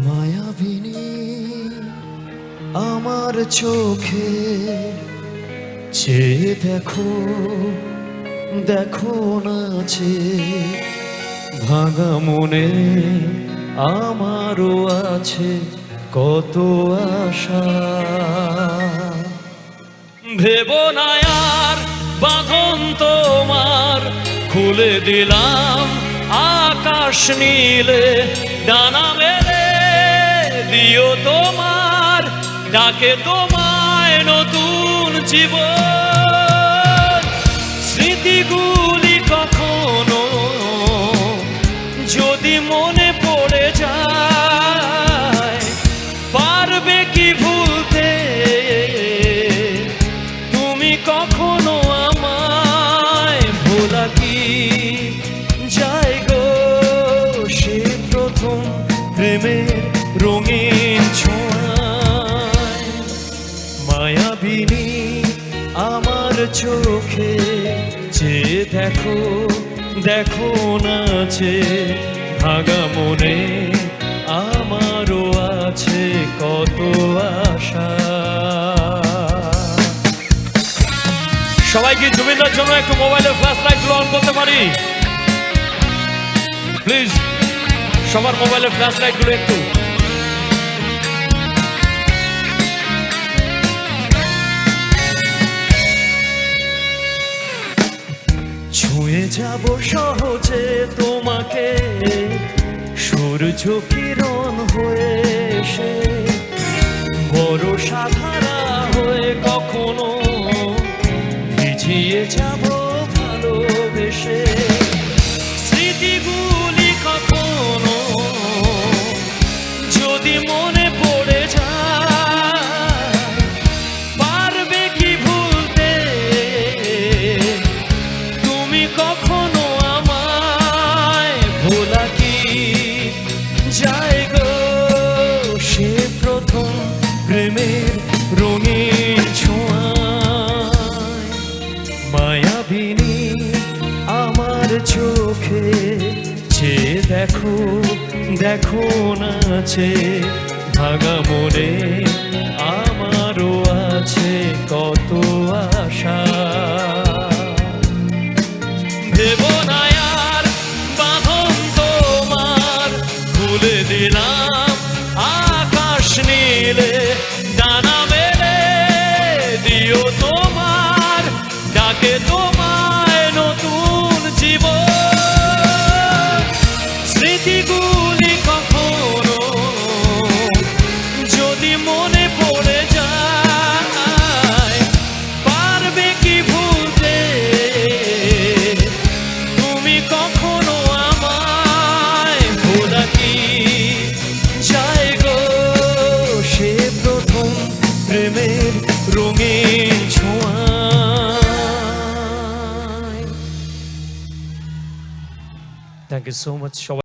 মায়াবিনী আমার চোখে চেয়ে দেখো, দেখো নাচে ভাঙা মনে আমারও আছে কত আশা। ভেবো না আর বাঁধন তোমার, খুলে দিলাম আকাশ নীলে, ডানা মেলে দিও তোমার ডাকে তোমায় নতুন জীবন। স্মৃতিগুলি কখনো যদি মনে পড়ে যায়, পারবে কি ভুলতে তুমি কখনো আমায়? ভোলা কি যায় গো সে প্রথম প্রেমের রঙিন ছোঁয়ায়? মায়াবিনী আমার চোখে চেয়ে দেখো, দেখো নাচে ভাঙা মনে আমারও আছে কত আশা। সবাই কি জুবিনদার জন্য একটু মোবাইলের ফ্ল্যাশ লাইট গুলো অন করতে পারি প্লিজ? সবার মোবাইলের ফ্ল্যাশ লাইট গুলো একটু। ছুঁয়ে যাব সহজে তোমাকে সূর্য কিরণ হয়ে এসে, বড় সাধারা হয়ে কখনো ভিজিয়ে যাব ভালোবেসে। স্মৃতিগুলি কখনো যদি মনে পড়ে যায়, পারবে কি ভুলতে তুমি কখনো আমায়? ভোলা কি যায় গো সে প্রথম প্রেমের রঙিন ছোঁয়ায়? মায়াবিনী আমার চোখে চেয়ে দেখো, দেখো নাচে ভাঙা মনে আমারও আছে কত আশা। ভেবো না আর বাঁধন তোমার, খুলে দিলাম আকাশ নীলে, ডানা মেলে দিও তোমার ডাকে তোমায় নতুন জীবন। স্মৃতিগুলি কখনো যদি মনে পড়ে যায়, পারবে কি ভুলতে তুমি কখনো আমায়? ভোলা কি যায় গো সে প্রথম প্রেমের রঙিন ছোঁয়ায়? থ্যাংক ইউ সো মাচ সবাই।